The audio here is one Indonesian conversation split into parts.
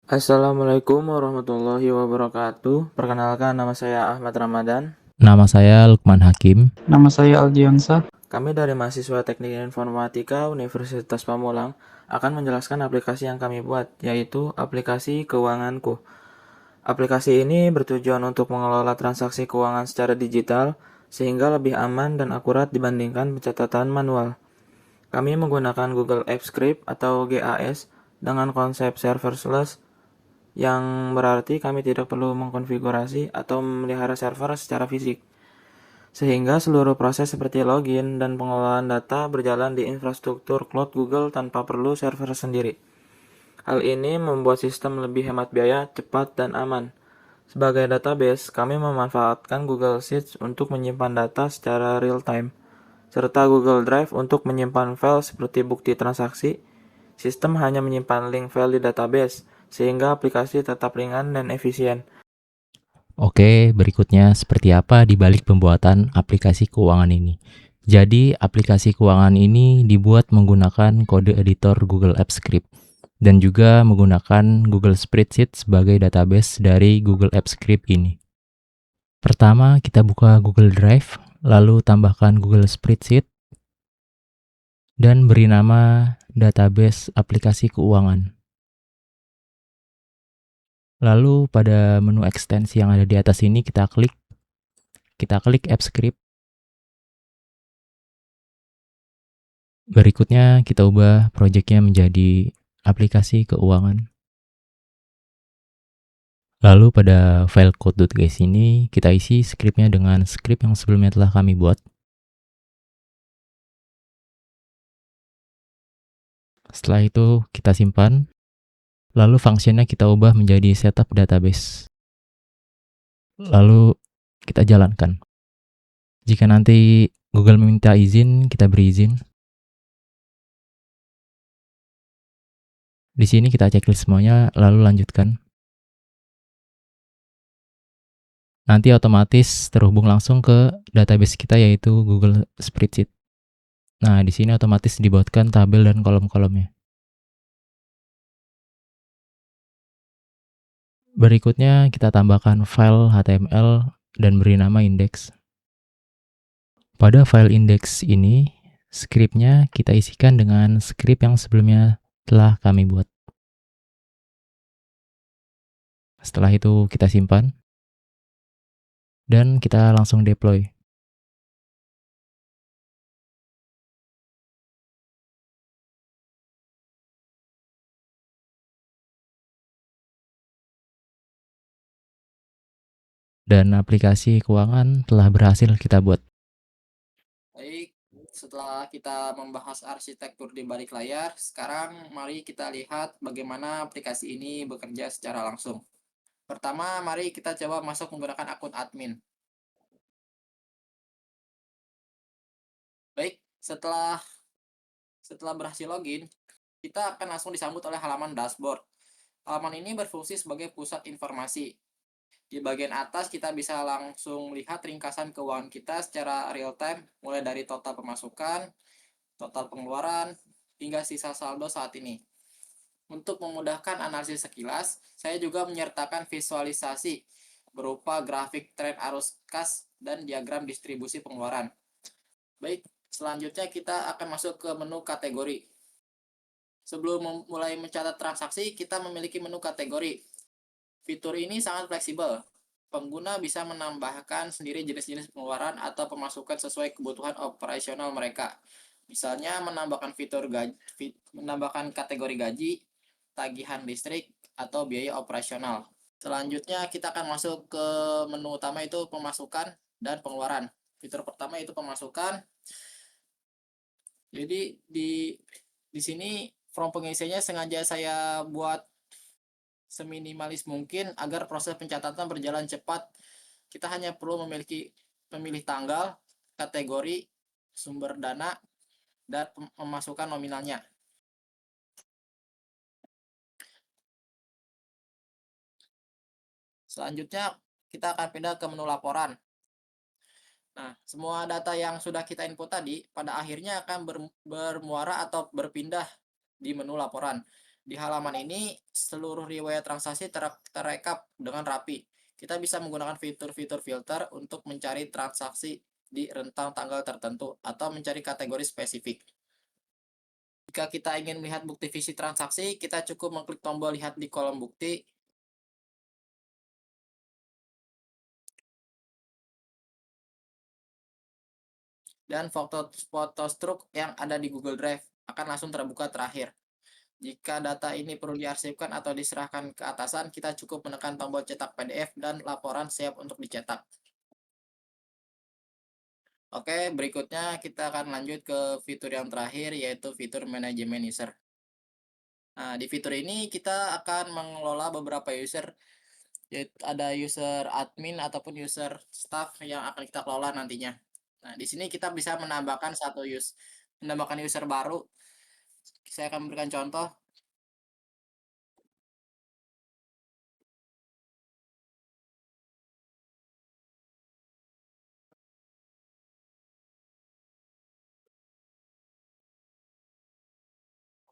Assalamualaikum warahmatullahi wabarakatuh. Perkenalkan, nama saya Ahmad Ramadan. Nama saya Lukman Hakim. Nama saya Aldiansah. Kami dari mahasiswa Teknik Informatika Universitas Pamulang akan menjelaskan aplikasi yang kami buat, yaitu aplikasi Keuanganku. Aplikasi ini bertujuan untuk mengelola transaksi keuangan secara digital, sehingga lebih aman dan akurat dibandingkan pencatatan manual. Kami menggunakan Google Apps Script atau GAS dengan konsep serverless, yang berarti kami tidak perlu mengkonfigurasi atau memelihara server secara fisik, sehingga seluruh proses seperti login dan pengelolaan data berjalan di infrastruktur cloud Google tanpa perlu server sendiri. Hal ini membuat sistem lebih hemat biaya, cepat, dan aman. Sebagai database, kami memanfaatkan Google Sheets untuk menyimpan data secara real-time, serta Google Drive untuk menyimpan file seperti bukti transaksi. Sistem hanya menyimpan link file di database, sehingga aplikasi tetap ringan dan efisien. Oke, berikutnya seperti apa di balik pembuatan aplikasi keuangan ini. Jadi, aplikasi keuangan ini dibuat menggunakan kode editor Google Apps Script dan juga menggunakan Google Spreadsheet sebagai database dari Google Apps Script ini. Pertama, kita buka Google Drive, lalu tambahkan Google Spreadsheet dan beri nama database aplikasi keuangan. Lalu pada menu ekstensi yang ada di atas ini kita klik App Script. Berikutnya kita ubah projectnya menjadi aplikasi keuangan. Lalu pada file code.gs ini kita isi scriptnya dengan script yang sebelumnya telah kami buat. Setelah itu kita simpan. Lalu fungsinya kita ubah menjadi setup database. Lalu kita jalankan. Jika nanti Google meminta izin, kita beri izin. Di sini kita checklist semuanya, lalu lanjutkan. Nanti otomatis terhubung langsung ke database kita, yaitu Google Spreadsheet. Nah, di sini otomatis dibuatkan tabel dan kolom-kolomnya. Berikutnya kita tambahkan file HTML dan beri nama index. Pada file index ini, scriptnya kita isikan dengan script yang sebelumnya telah kami buat. Setelah itu kita simpan dan kita langsung deploy. Dan aplikasi keuangan telah berhasil kita buat. Baik, setelah kita membahas arsitektur di balik layar, sekarang mari kita lihat bagaimana aplikasi ini bekerja secara langsung. Pertama, mari kita coba masuk menggunakan akun admin. Baik, setelah berhasil login, kita akan langsung disambut oleh halaman dashboard. Halaman ini berfungsi sebagai pusat informasi. Di bagian atas kita bisa langsung melihat ringkasan keuangan kita secara real time, mulai dari total pemasukan, total pengeluaran, hingga sisa saldo saat ini. Untuk memudahkan analisis sekilas, saya juga menyertakan visualisasi berupa grafik tren arus kas dan diagram distribusi pengeluaran. Baik, selanjutnya kita akan masuk ke menu kategori. Sebelum mulai mencatat transaksi, kita memiliki menu kategori. Fitur ini sangat fleksibel. Pengguna bisa menambahkan sendiri jenis-jenis pengeluaran atau pemasukan sesuai kebutuhan operasional mereka. Misalnya menambahkan kategori gaji, tagihan listrik, atau biaya operasional. Selanjutnya kita akan masuk ke menu utama, itu pemasukan dan pengeluaran. Fitur pertama itu pemasukan. Jadi di sini form pengisiannya sengaja saya buat seminimalis mungkin agar proses pencatatan berjalan cepat. Kita hanya perlu memilih tanggal, kategori, sumber dana, dan pemasukan nominalnya. Selanjutnya kita akan pindah ke menu laporan. Nah, semua data yang sudah kita input tadi pada akhirnya akan bermuara atau berpindah di menu laporan. Di halaman ini, seluruh riwayat transaksi terekap dengan rapi. Kita bisa menggunakan fitur-fitur filter untuk mencari transaksi di rentang tanggal tertentu atau mencari kategori spesifik. Jika kita ingin melihat bukti visi transaksi, kita cukup mengklik tombol lihat di kolom bukti. Dan foto struk yang ada di Google Drive akan langsung terbuka terakhir. Jika data ini perlu diarsipkan atau diserahkan ke atasan, kita cukup menekan tombol cetak PDF dan laporan siap untuk dicetak. Oke, berikutnya kita akan lanjut ke fitur yang terakhir, yaitu fitur manajemen user. Nah, di fitur ini kita akan mengelola beberapa user, yaitu ada user admin ataupun user staff yang akan kita kelola nantinya. Nah, di sini kita bisa menambahkan user baru. Saya akan memberikan contoh.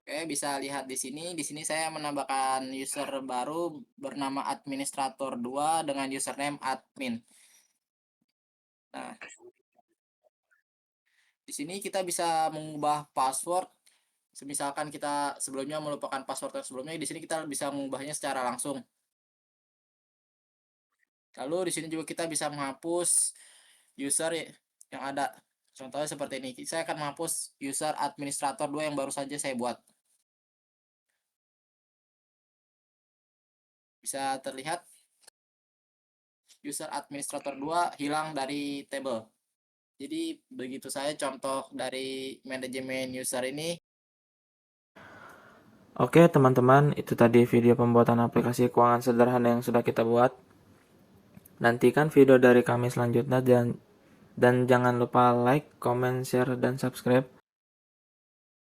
Oke, bisa lihat di sini. Di sini saya menambahkan user baru bernama administrator 2 dengan username admin. Nah, di sini kita bisa mengubah password. Misalkan kita sebelumnya melupakan password yang sebelumnya, di sini kita bisa mengubahnya secara langsung. Lalu di sini juga kita bisa menghapus user yang ada. Contohnya seperti ini. Saya akan menghapus user administrator 2 yang baru saja saya buat. Bisa terlihat user administrator 2 hilang dari table. Jadi begitu saya contoh dari manajemen user ini. Oke teman-teman, itu tadi video pembuatan aplikasi keuangan sederhana yang sudah kita buat. Nantikan video dari kami selanjutnya dan jangan lupa like, comment, share, dan subscribe.